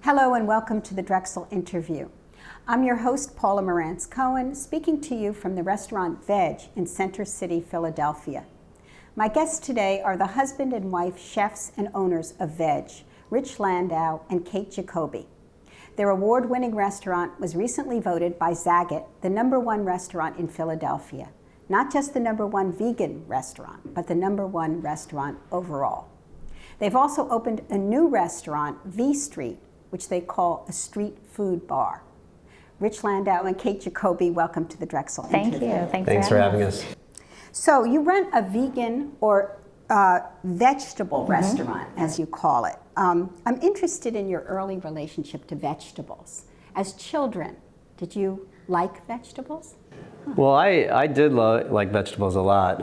Hello and welcome to the Drexel interview. I'm your host, Paula Morantz-Cohen, speaking to you from the restaurant Veg in Center City, Philadelphia. My guests today are the husband and wife chefs and owners of Veg, Rich Landau and Kate Jacoby. Their award-winning restaurant was recently voted by Zagat the #1 restaurant in Philadelphia. Not just the #1 vegan restaurant, but the #1 restaurant overall. They've also opened a new restaurant, V Street, which they call a street food bar. Rich Landau and Kate Jacoby, welcome to the Drexel Thank interview. you. Thanks for having us. So you run a vegan or vegetable restaurant, as you call it. I'm interested in your early relationship to vegetables. As children, did you like vegetables? Well, I did like vegetables a lot,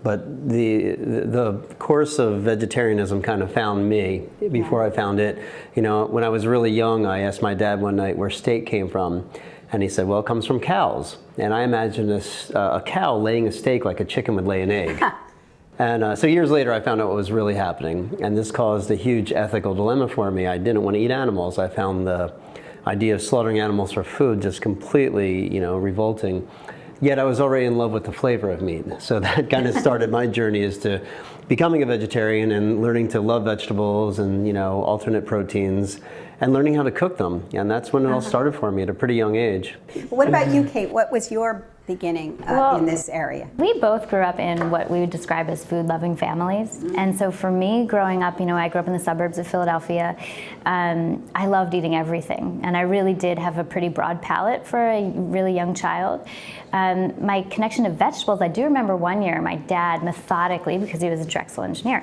but the course of vegetarianism kind of found me before I found it. You know, when I was really young, I asked my dad one night where steak came from, and he said, well, it comes from cows. And I imagined a cow laying a steak like a chicken would lay an egg. And so years later, I found out what was really happening, and this caused a huge ethical dilemma for me. I didn't want to eat animals. I found the idea of slaughtering animals for food just completely, revolting. Yet I was already in love with the flavor of meat. So that kind of started my journey as to becoming a vegetarian and learning to love vegetables and, alternate proteins and learning how to cook them. And that's when it all started for me at a pretty young age. What about you, Kate? What was your beginning in this area? We both grew up in what we would describe as food-loving families. And so for me, growing up, I grew up in the suburbs of Philadelphia. I loved eating everything. And I really did have a pretty broad palate for a really young child. My connection to vegetables, I do remember one year my dad methodically, because he was a Drexel engineer,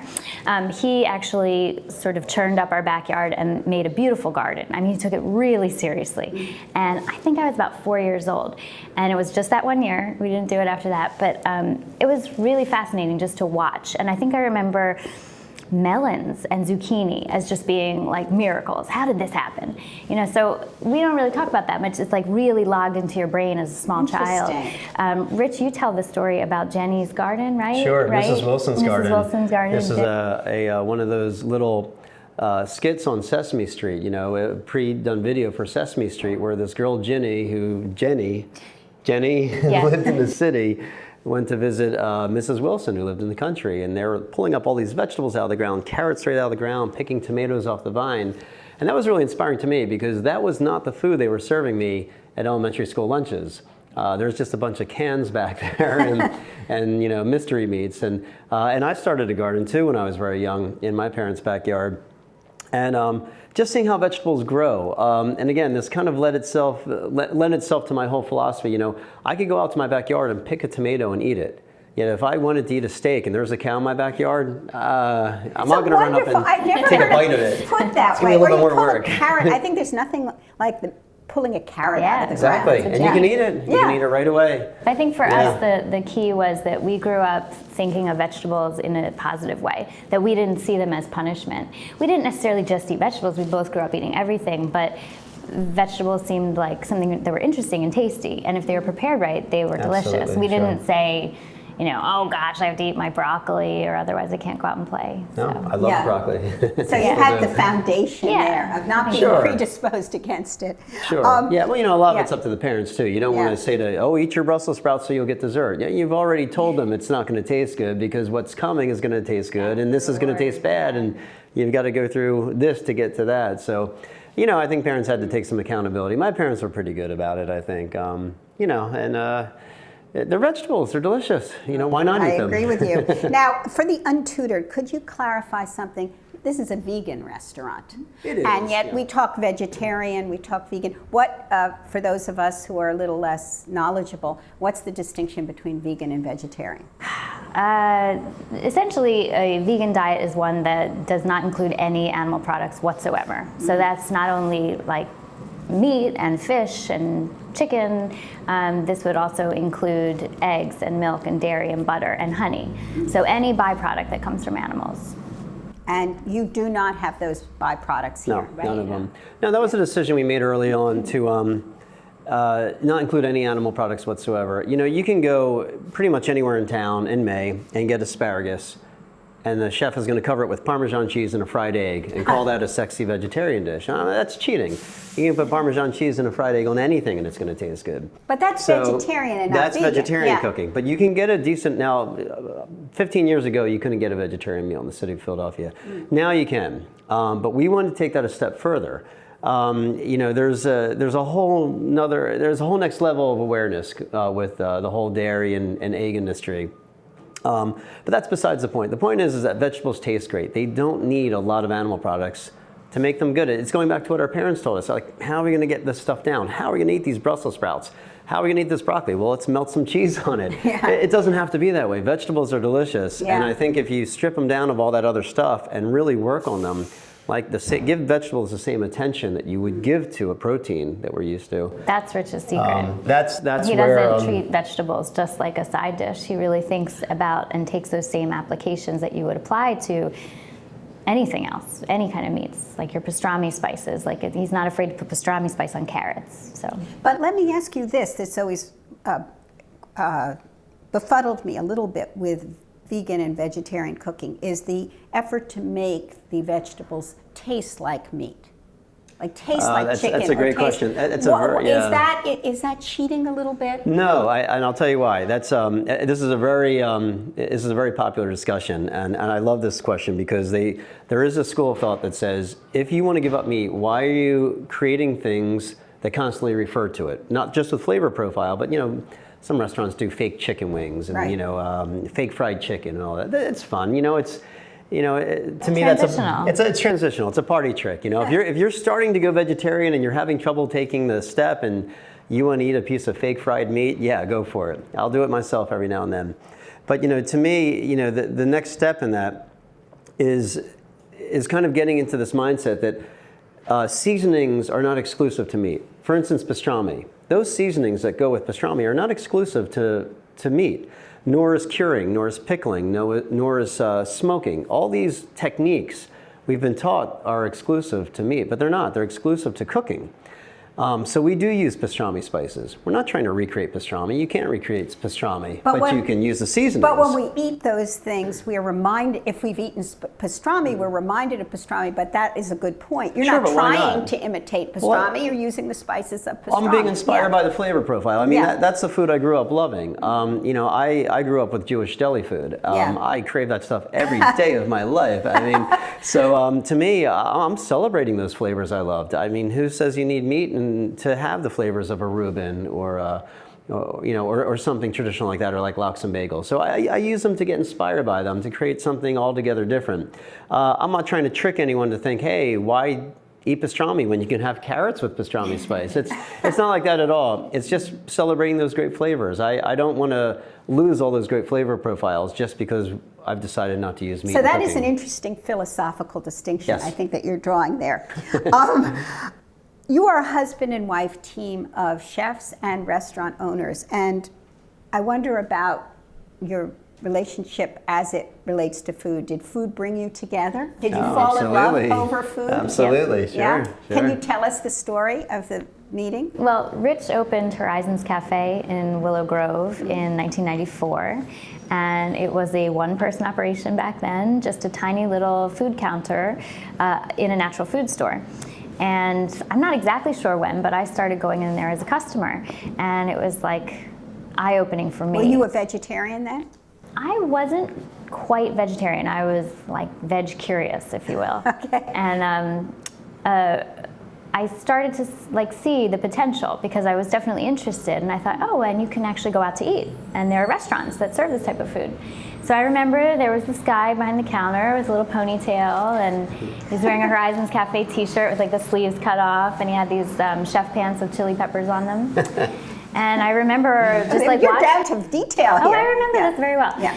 he actually sort of churned up our backyard and made a beautiful garden. I mean, he took it really seriously. And I think I was about 4 years old. And it was just that one year. We didn't do it after that. But it was really fascinating just to watch. And I think I remember melons and zucchini as just being like miracles. How did this happen? So we don't really talk about that much. It's like really logged into your brain as a small child. Rich, you tell the story about Jenny's garden, right? Sure, right? Mrs. Wilson's garden. Mrs. Wilson's garden. This is one of those little skits on Sesame Street, a pre-done video for Sesame Street where this girl Jenny Yeah. lived in the city, went to visit Mrs. Wilson, who lived in the country, and they were pulling up all these vegetables out of the ground, carrots straight out of the ground, picking tomatoes off the vine. And that was really inspiring to me because that was not the food they were serving me at elementary school lunches. There's just a bunch of cans back there and mystery meats. And I started a garden too when I was very young in my parents' backyard. And just seeing how vegetables grow. And again, this kind of lent itself to my whole philosophy. I could go out to my backyard and pick a tomato and eat it. Yet if I wanted to eat a steak and there's a cow in my backyard, I'm not going to run up and take a bite of it. Put that it's way. going to be a little bit more work. Carrot. I think there's nothing like pulling a carrot out of the exactly. ground. And you can eat it. You can eat it right away. I think for us, the key was that we grew up thinking of vegetables in a positive way, that we didn't see them as punishment. We didn't necessarily just eat vegetables. We both grew up eating everything, but vegetables seemed like something that were interesting and tasty. And if they were prepared right, they were delicious. We didn't say, oh gosh, I have to eat my broccoli or otherwise I can't go out and play. No, I love broccoli. So you had the foundation there of not being predisposed against it. Sure. Well, a lot of it's up to the parents too. You don't want to say eat your Brussels sprouts so you'll get dessert. You've already told them it's not going to taste good because what's coming is going to taste good and this is going to taste bad and you've got to go through this to get to that. So, I think parents had to take some accountability. My parents were pretty good about it, I think. They're vegetables. They're delicious. Why not eat them? I agree with you. Now, for the untutored, could you clarify something? This is a vegan restaurant. It is. And yet we talk vegetarian, we talk vegan. What, for those of us who are a little less knowledgeable, what's the distinction between vegan and vegetarian? Essentially, a vegan diet is one that does not include any animal products whatsoever. So that's not only like meat and fish and chicken. This would also include eggs and milk and dairy and butter and honey. So any byproduct that comes from animals. And you do not have those byproducts here, right? No, none of them. No, that was a decision we made early on to not include any animal products whatsoever. You can go pretty much anywhere in town in May and get asparagus and the chef is going to cover it with Parmesan cheese and a fried egg and call that a sexy vegetarian dish. That's cheating. You can put Parmesan cheese and a fried egg on anything and it's going to taste good. But that's vegetarian and not that's vegan. vegetarian cooking. But you can get a decent, now, 15 years ago, you couldn't get a vegetarian meal in the city of Philadelphia. Now you can. But we wanted to take that a step further. There's a whole next level of awareness with the whole dairy and egg industry. But that's besides the point. The point is that vegetables taste great. They don't need a lot of animal products to make them good. It's going back to what our parents told us. Like, how are we going to get this stuff down? How are we going to eat these Brussels sprouts? How are we going to eat this broccoli? Well, let's melt some cheese on it. Yeah. It doesn't have to be that way. Vegetables are delicious. Yeah. And I think if you strip them down of all that other stuff and really work on them, give vegetables the same attention that you would give to a protein that we're used to. That's Rich's secret. That's he where doesn't treat vegetables just like a side dish. He really thinks about and takes those same applications that you would apply to anything else, any kind of meats, like your pastrami spices. Like, he's not afraid to put pastrami spice on carrots. So, But let me ask you this. This always befuddled me a little bit with vegan and vegetarian cooking, is the effort to make the vegetables taste like meat, like taste like chicken. That's a great question. Is that cheating a little bit? No, and I'll tell you why. This is a very popular discussion, and I love this question because there is a school of thought that says, if you want to give up meat, why are you creating things that constantly refer to it? Not just with flavor profile, but some restaurants do fake chicken wings and right. Fake fried chicken and all that. It's fun, to me it's transitional. It's a party trick, Yeah. If you're starting to go vegetarian and you're having trouble taking the step and you want to eat a piece of fake fried meat, yeah, go for it. I'll do it myself every now and then. But to me, the next step in that is kind of getting into this mindset that seasonings are not exclusive to meat. For instance, pastrami. Those seasonings that go with pastrami are not exclusive to meat, nor is curing, nor is pickling, nor is smoking. All these techniques we've been taught are exclusive to meat, but they're not. They're exclusive to cooking. So we do use pastrami spices. We're not trying to recreate pastrami. You can't recreate pastrami, but you can use the seasonings. But when we eat those things, we are reminded, if we've eaten pastrami, we're reminded of pastrami, but that is a good point. You're not trying to imitate pastrami, you're using the spices of pastrami. I'm being inspired by the flavor profile. I mean, that's the food I grew up loving. I grew up with Jewish deli food. I crave that stuff every day of my life. I mean, so to me, I'm celebrating those flavors I loved. I mean, who says you need meat and to have the flavors of a Reuben or something traditional like that, or like lox and bagels. So I use them to get inspired by them, to create something altogether different. I'm not trying to trick anyone to think, hey, why eat pastrami when you can have carrots with pastrami spice? It's not like that at all. It's just celebrating those great flavors. I don't want to lose all those great flavor profiles just because I've decided not to use meat. So that in is an cooking. interesting philosophical distinction, Yes. I think, that you're drawing there. You are a husband and wife team of chefs and restaurant owners, and I wonder about your relationship as it relates to food. Did food bring you together? Did you fall in love over food? Absolutely, sure. Can you tell us the story of the meeting? Well, Rich opened Horizons Cafe in Willow Grove in 1994, and it was a one-person operation back then, just a tiny little food counter in a natural food store. And I'm not exactly sure when, but I started going in there as a customer, and it was like eye-opening for me. Were you a vegetarian then? I wasn't quite vegetarian. I was like veg curious, if you will. Okay. And I started to see the potential because I was definitely interested, and I thought, oh, and you can actually go out to eat, and there are restaurants that serve this type of food. So I remember there was this guy behind the counter with a little ponytail, and he was wearing a Horizons Cafe t-shirt with like the sleeves cut off, and he had these chef pants with chili peppers on them. And I remember just like you're down to detail here. Oh, I remember this very well. Yeah.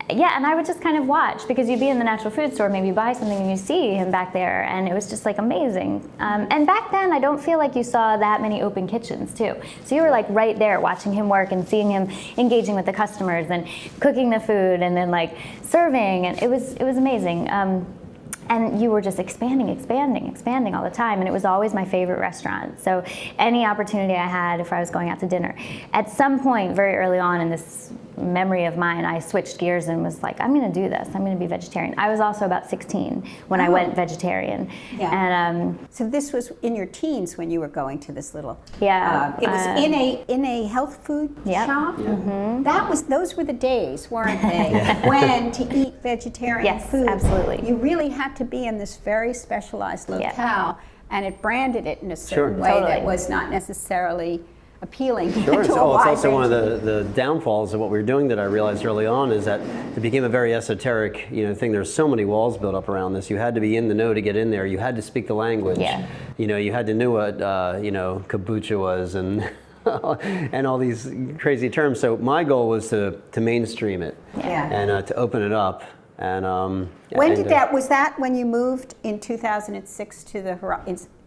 And I would just kind of watch, because you'd be in the natural food store, maybe buy something, and you see him back there, and it was just like amazing. And back then, I don't feel like you saw that many open kitchens too. So you were like right there watching him work and seeing him engaging with the customers and cooking the food and then like serving, and it was amazing. And you were just expanding all the time, and it was always my favorite restaurant. So any opportunity I had, if I was going out to dinner, at some point very early on in this memory of mine, I switched gears and was like, I'm going to do this. I'm going to be vegetarian. I was also about 16 when I went vegetarian. Yeah. And so this was in your teens when you were going to this little. Yeah. It was in a health food Yep. shop. Mm-hmm. Those were the days, weren't they? When to eat vegetarian Yes, food. absolutely. You really had to be in this very specialized locale, Yeah. and it branded it in a certain Sure. way Totally. that was not necessarily appealing Sure. to It's, a it's wide also one of range the downfalls of what we were doing that I realized early on is that it became a very esoteric, thing. There's so many walls built up around this. You had to be in the know to get in there. You had to speak the language. Yeah. You had to know what, kombucha was and and all these crazy terms. So my goal was to mainstream it Yeah. and to open it up. And When and, did that? Was that when you moved in 2006 to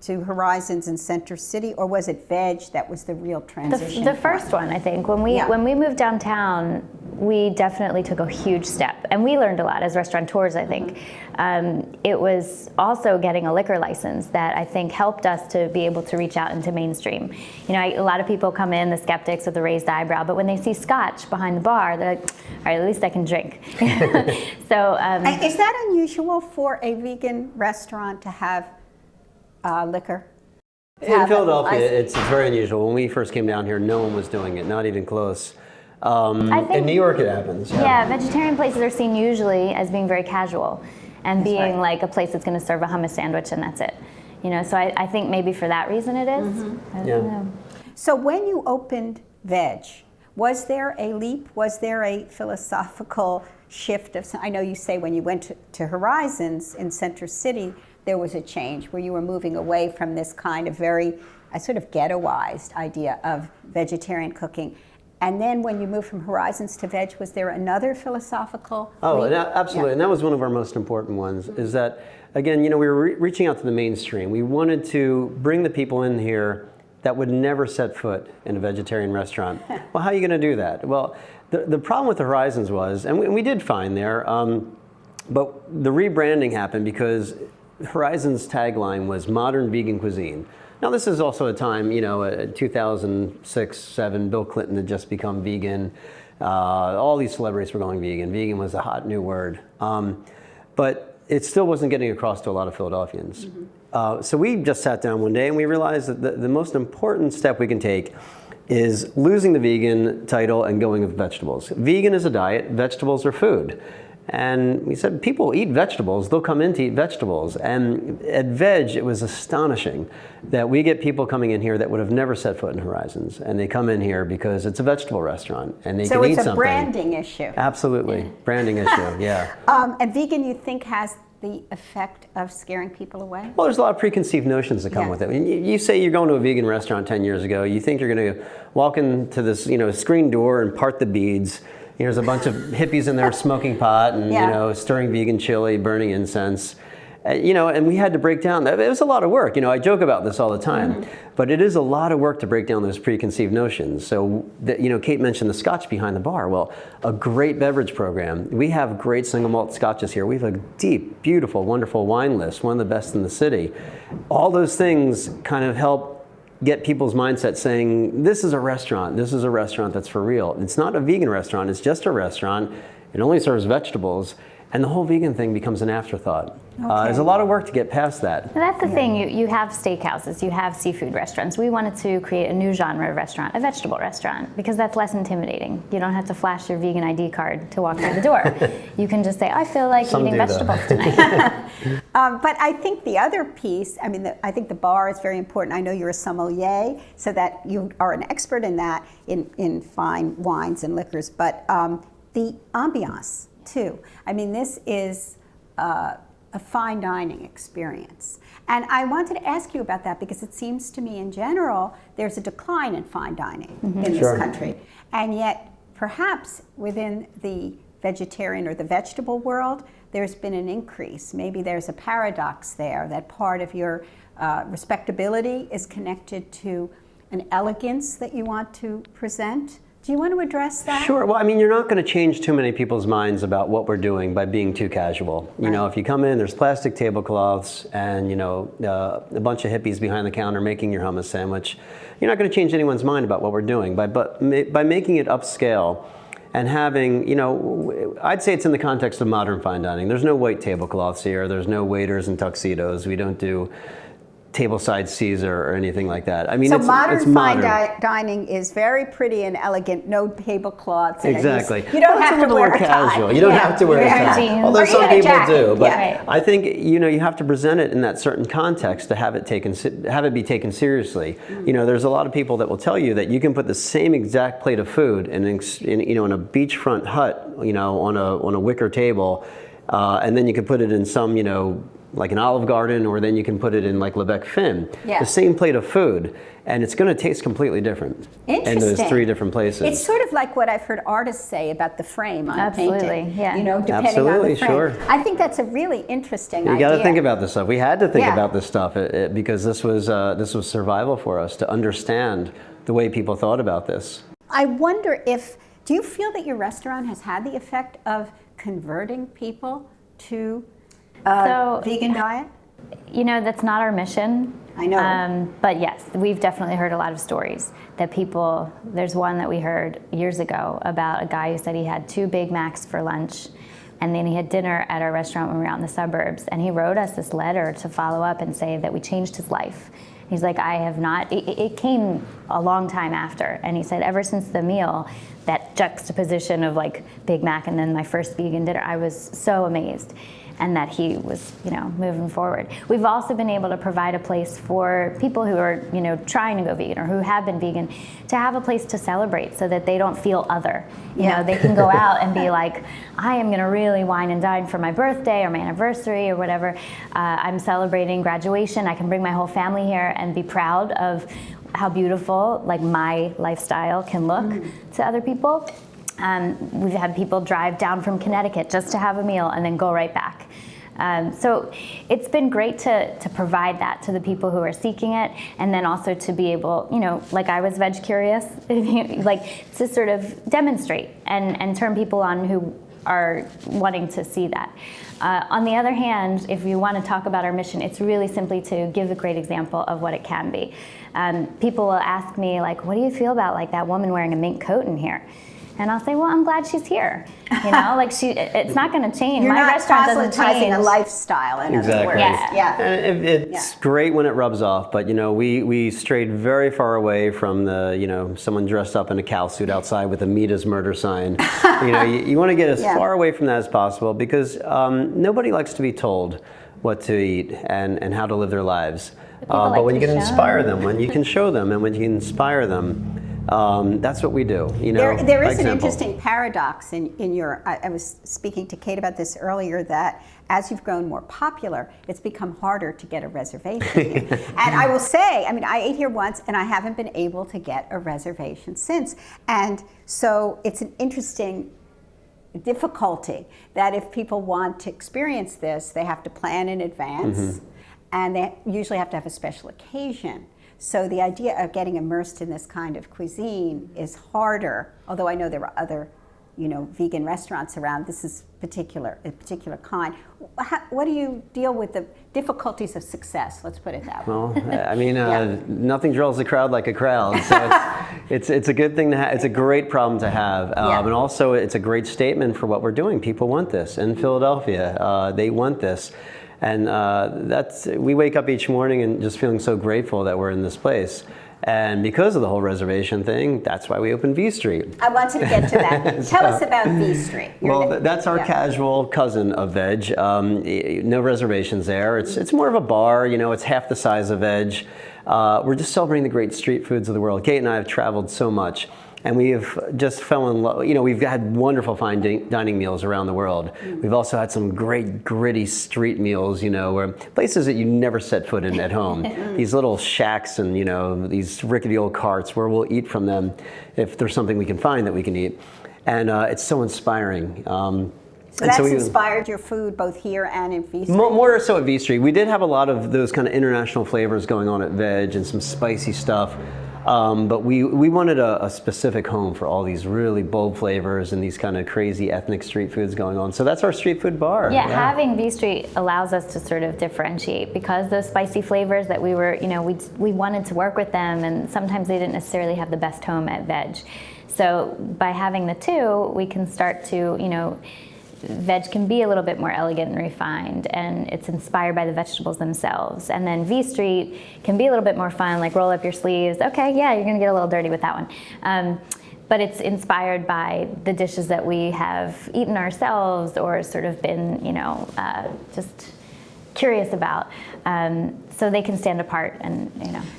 to Horizons in Center City, or was it Veg that was the real transition? The first one, I think. When we moved downtown, we definitely took a huge step, and we learned a lot as restaurateurs, I think. It was also getting a liquor license that I think helped us to be able to reach out into mainstream. A lot of people come in, the skeptics with the raised eyebrow, but when they see Scotch behind the bar, they're like, all right, at least I can drink. So Is that unusual for a vegan restaurant to have liquor? In Philadelphia, it's very unusual. When we first came down here, no one was doing it, not even close. I think, in New York, it happens. Yeah, vegetarian places are seen usually as being very casual and being right. like a place that's going to serve a hummus sandwich and that's it. So I think maybe for that reason it is. I don't know. So when you opened Veg, was there a leap? Was there a philosophical shift of? I know you say when you went to Horizons in Center City, there was a change where you were moving away from this kind of very sort of ghettoized idea of vegetarian cooking. And then when you moved from Horizons to Veg, was there another philosophical leap? Absolutely. Yeah. And that was one of our most important ones, is that, again, we were reaching out to the mainstream. We wanted to bring the people in here that would never set foot in a vegetarian restaurant. Well, how are you going to do that? Well, the problem with the Horizons was, and we did find there, but the rebranding happened because Horizons' tagline was modern vegan cuisine. Now, this is also a time, 2006, 7, Bill Clinton had just become vegan. All these celebrities were going vegan. Vegan was a hot new word. But it still wasn't getting across to a lot of Philadelphians. So we just sat down one day and we realized that the most important step we can take is losing the vegan title and going with vegetables. Vegan is a diet, vegetables are food. And we said, people eat vegetables, they'll come in to eat vegetables. And at Veg, it was astonishing that we get people coming in here that would have never set foot in Horizons. And they come in here because it's a vegetable restaurant and they can eat something. So it's a branding issue. Absolutely, branding issue, yeah. And vegan, you think, has the effect of scaring people away? Well, there's a lot of preconceived notions that come with it. I mean, you say you're going to a vegan restaurant 10 years ago, you think you're going to walk into this, screen door and part the beads. There's a bunch of hippies in there smoking pot and stirring vegan chili, burning incense, and we had to break down. It was a lot of work. I joke about this all the time, but it is a lot of work to break down those preconceived notions. So, Kate mentioned the Scotch behind the bar. Well, a great beverage program. We have great single malt Scotches here. We have a deep, beautiful, wonderful wine list, one of the best in the city. All those things kind of help get people's mindset saying, this is a restaurant that's for real. It's not a vegan restaurant, it's just a restaurant. It only serves vegetables. And the whole vegan thing becomes an afterthought. There's a lot of work to get past that. And that's the thing, you have steakhouses, you have seafood restaurants. We wanted to create a new genre of restaurant, a vegetable restaurant, because that's less intimidating. You don't have to flash your vegan ID card to walk through the door. You can just say, I feel like eating vegetables tonight. But I think the other piece, I think the bar is very important. I know you're a sommelier, so that you are an expert in that, in fine wines and liquors, but the ambiance too. This is a fine dining experience. And I wanted to ask you about that because it seems to me in general there's a decline in fine dining in this country. And yet perhaps within the vegetarian or the vegetable world there's been an increase. Maybe there's a paradox there that part of your respectability is connected to an elegance that you want to present. Do you want to address that? Sure. Well, you're not going to change too many people's minds about what we're doing by being too casual. If you come in, there's plastic tablecloths and, a bunch of hippies behind the counter making your hummus sandwich. You're not going to change anyone's mind about what we're doing. By making it upscale, and having, you know, I'd say it's in the context of modern fine dining. There's no white tablecloths here. There's no waiters in tuxedos. We don't do tableside Caesar or anything like that. I mean, so it's modern modern. Dining is very pretty and elegant, no tablecloths. And Exactly. You don't Well, have it's a to little wear more a tie. casual. You don't have to wear a Yeah. tie. Jeans. Although Or some even a people jacket. do. But Yeah. I think, you know, you have to present it in that certain context to have it be taken seriously. You know, there's a lot of people that will tell you that you can put the same exact plate of food in you know, in a beachfront hut, you know, on a wicker table, and then you can put it in some, you know, like an Olive Garden, or then you can put it in like Lebec Fin. Yeah. The same plate of food, and it's going to taste completely different in those 3 different places. It's sort of like what I've heard artists say about the frame on a Absolutely, painting. yeah. You know, depending Absolutely, on the frame. sure. I think that's a really interesting You idea. got to think about this stuff. We had to think Yeah. about this stuff because this was survival for us, to understand the way people thought about this. I wonder do you feel that your restaurant has had the effect of converting people to vegan diet? You know, that's not our mission. I know. But yes, we've definitely heard a lot of stories that people, there's one that we heard years ago about a guy who said he had 2 Big Macs for lunch, and then he had dinner at our restaurant when we were out in the suburbs, and he wrote us this letter to follow up and say that we changed his life. He's like, I have not, it came a long time after, and he said ever since the meal, that juxtaposition of like Big Mac and then my first vegan dinner, I was so amazed. And that he was, you know, moving forward. We've also been able to provide a place for people who are, you know, trying to go vegan or who have been vegan to have a place to celebrate so that they don't feel other. You know, they can go out and be like, I am going to really wine and dine for my birthday or my anniversary or whatever. I'm celebrating graduation. I can bring my whole family here and be proud of how beautiful, like, my lifestyle can look to other people. We've had people drive down from Connecticut just to have a meal and then go right back. So it's been great to provide that to the people who are seeking it, and then also to be able, you know, like I was veg curious, like to sort of demonstrate and turn people on who are wanting to see that. On the other hand, if you want to talk about our mission, it's really simply to give a great example of what it can be. People will ask me, like, what do you feel about like that woman wearing a mink coat in here? And I'll say, well, I'm glad she's here. You know, like it's not going to change. You're My not restaurant doesn't proselytizing change. a lifestyle, in other words. Yeah. And it's great when it rubs off, but you know, we strayed very far away from the, you know, someone dressed up in a cow suit outside with a meat is murder sign. You know, you want to get as far away from that as possible, because nobody likes to be told what to eat and how to live their lives. But when you can inspire them, when you can show them, and when you can inspire them, that's what we do. You know, there is an interesting paradox in your. I was speaking to Kate about this earlier, that as you've grown more popular, it's become harder to get a reservation. And I will say, I mean, I ate here once, and I haven't been able to get a reservation since. And so it's an interesting difficulty that if people want to experience this, they have to plan in advance, and they usually have to have a special occasion. So the idea of getting immersed in this kind of cuisine is harder, although I know there are other, you know, vegan restaurants around. This is a particular kind. What do you deal with the difficulties of success? Let's put it that way. Well, I mean, nothing draws a crowd like a crowd. So it's a good thing to have. It's a great problem to have, and also it's a great statement for what we're doing. People want this in Philadelphia. They want this. And we wake up each morning and just feeling so grateful that we're in this place. And because of the whole reservation thing, that's why we opened V Street. I wanted to get to that. Tell us about V Street. Well, that's our casual cousin of veg. No reservations there. It's more of a bar. You know, it's half the size of veg. We're just celebrating the great street foods of the world. Kate and I have traveled so much. And we have just fell in love. You know, we've had wonderful fine dining meals around the world. We've also had some great gritty street meals, you know, where places that you never set foot in at home. These little shacks and, you know, these rickety old carts where we'll eat from them if there's something we can find that we can eat. And it's so inspiring. So that's inspired your food both here and in V Street? More so at V Street. We did have a lot of those kind of international flavors going on at Veg and some spicy stuff. But we wanted a specific home for all these really bold flavors and these kind of crazy ethnic street foods going on. So that's our street food bar. Yeah, having V Street allows us to sort of differentiate, because those spicy flavors that we were, you know, we wanted to work with them, and sometimes they didn't necessarily have the best home at Veg. So by having the two, we can start to, veg can be a little bit more elegant and refined, and it's inspired by the vegetables themselves. And then V Street can be a little bit more fun, like roll up your sleeves. Okay, yeah, you're gonna get a little dirty with that one. But it's inspired by the dishes that we have eaten ourselves or sort of been, just curious about. So they can stand apart and,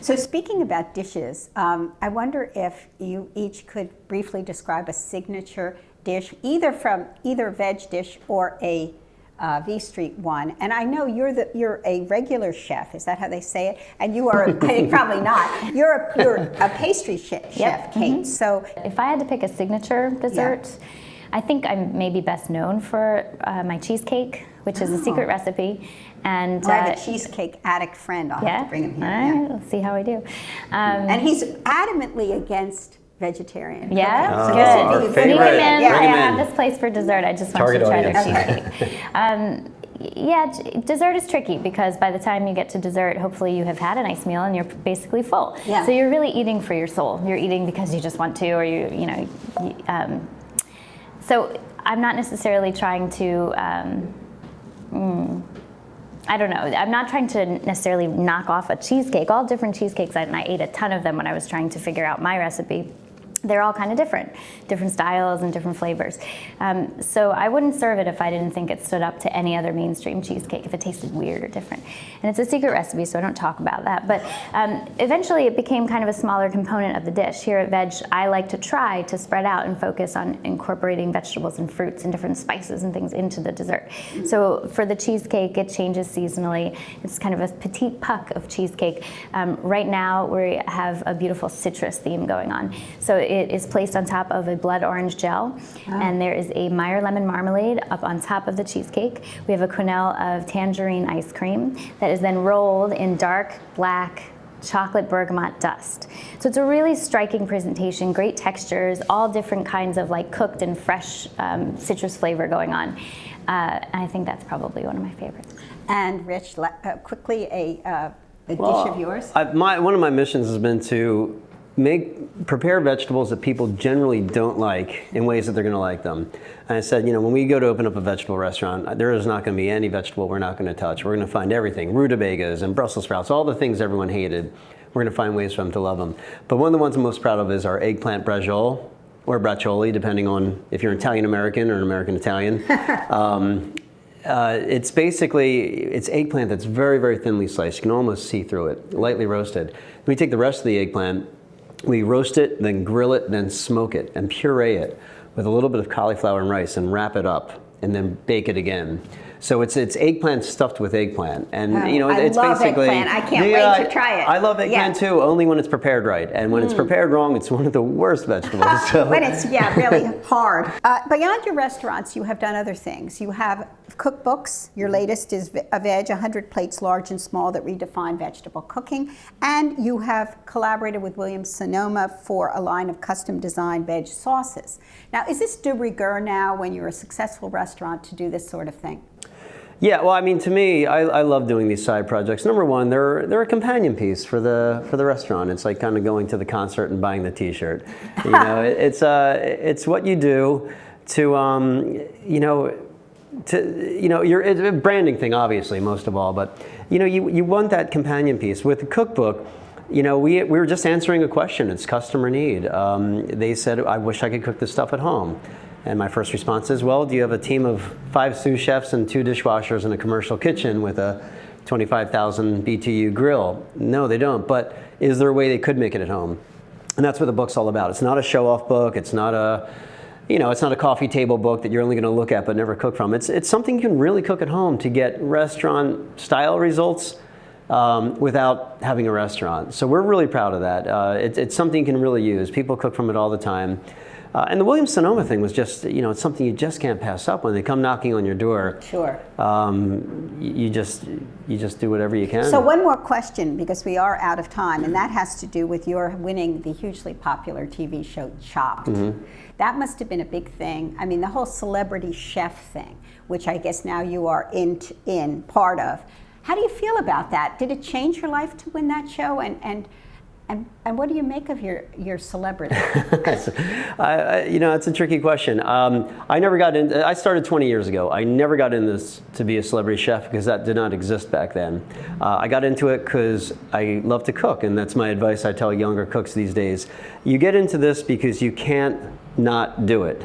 So speaking about dishes, I wonder if you each could briefly describe a signature dish, either a veg dish or a V Street one. And I know you're a regular chef. Is that how they say it? And you are, I think probably not. You're a pastry chef, Yep. Kate. Mm-hmm. So if I had to pick a signature dessert, I think I'm maybe best known for my cheesecake, which is a secret recipe. And I have a cheesecake addict friend. I'll have to bring him here. All right, let's see how we do. And he's adamantly against vegetarian. Yeah, Okay. good. Our Sneak favorite. him in. Bring I him have in. this place for dessert. I just want Target you to try audience. their cheesecake. Dessert is tricky because by the time you get to dessert, hopefully you have had a nice meal and you're basically full. Yeah. So you're really eating for your soul. You're eating because you just want to, or so I'm not necessarily trying to. I don't know. I'm not trying to necessarily knock off a cheesecake. All different cheesecakes, and I ate a ton of them when I was trying to figure out my recipe. They're all kind of different styles and different flavors. So I wouldn't serve it if I didn't think it stood up to any other mainstream cheesecake, if it tasted weird or different. And it's a secret recipe, so I don't talk about that. But eventually it became kind of a smaller component of the dish. Here at Veg, I like to try to spread out and focus on incorporating vegetables and fruits and different spices and things into the dessert. So for the cheesecake, it changes seasonally. It's kind of a petite puck of cheesecake. Right now, we have a beautiful citrus theme going on. So it is placed on top of a blood orange gel, and there is a Meyer lemon marmalade up on top of the cheesecake. We have a quenelle of tangerine ice cream that is then rolled in dark black chocolate bergamot dust. So it's a really striking presentation, great textures, all different kinds of like cooked and fresh citrus flavor going on. And I think that's probably one of my favorites. And Rich, quickly a dish of yours. One of my missions has been to prepare vegetables that people generally don't like in ways that they're going to like them. And I said, when we go to open up a vegetable restaurant, there is not going to be any vegetable we're not going to touch. We're going to find everything, rutabagas and Brussels sprouts, all the things everyone hated. We're going to find ways for them to love them. But one of the ones I'm most proud of is our eggplant braciole, or braccioli, depending on if you're Italian American or an American Italian. It's eggplant that's very, very thinly sliced. You can almost see through it, lightly roasted. We take the rest of the eggplant, we roast it, then grill it, then smoke it, and puree it with a little bit of cauliflower and rice, and wrap it up, and then bake it again. So it's eggplant stuffed with eggplant, and it's I love basically. eggplant. I can't wait to try it. I love eggplant too, only when it's prepared right, and when it's prepared wrong, it's one of the worst vegetables. So. When it's really hard. Beyond your restaurants, you have done other things. You have cookbooks. Your latest is a Veg, 100 Plates Large and Small that redefine vegetable cooking, and you have collaborated with Williams Sonoma for a line of custom designed veg sauces. Now, is this de rigueur now when you're a successful restaurant to do this sort of thing? Yeah, well, I mean, to me, I love doing these side projects. Number one, they're a companion piece for the restaurant. It's like kind of going to the concert and buying the T-shirt. It's what you do to it's a branding thing, obviously, most of all. But you want that companion piece with the cookbook. We were just answering a question. It's customer need. They said, I wish I could cook this stuff at home. And my first response is, well, do you have a team of 5 sous chefs and 2 dishwashers in a commercial kitchen with a 25,000 BTU grill? No, they don't. But is there a way they could make it at home? And that's what the book's all about. It's not a show-off book. It's not it's not a coffee table book that you're only going to look at but never cook from. It's something you can really cook at home to get restaurant-style results without having a restaurant. So we're really proud of that. It's something you can really use. People cook from it all the time. And the Williams Sonoma thing was just, it's something you just can't pass up when they come knocking on your door. Sure. You just do whatever you can. So one more question, because we are out of time, and that has to do with your winning the hugely popular TV show Chopped. Mm-hmm. That must have been a big thing. I mean, the whole celebrity chef thing, which I guess now you are in part of. How do you feel about that? Did it change your life to win that show? And And what do you make of your celebrity? It's a tricky question. I never got in. I started 20 years ago. I never got in this to be a celebrity chef because that did not exist back then. I got into it because I love to cook, and that's my advice I tell younger cooks these days. You get into this because you can't not do it.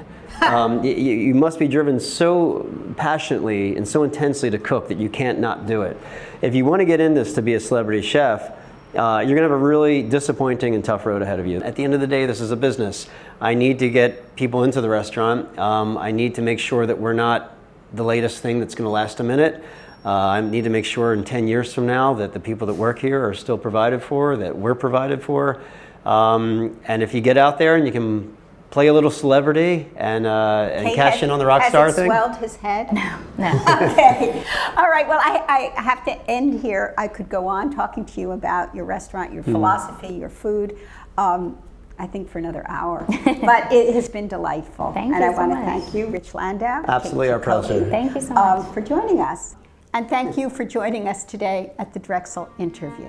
You must be driven so passionately and so intensely to cook that you can't not do it. If you want to get in this to be a celebrity chef, you're going to have a really disappointing and tough road ahead of you. At the end of the day, this is a business. I need to get people into the restaurant. I need to make sure that we're not the latest thing that's going to last a minute. I need to make sure in 10 years from now that the people that work here are still provided for, that we're provided for. And if you get out there and you can play a little celebrity and cash in on the rock star thing. Has it swelled his head? No. Okay. All right. Well, I have to end here. I could go on talking to you about your restaurant, your philosophy, your food, I think for another hour. But it has been delightful. Thank you and I so want to much. thank you, Rich Landau. Absolutely our pleasure. Thank you so much. For joining us. And thank you for joining us today at the Drexel Interview.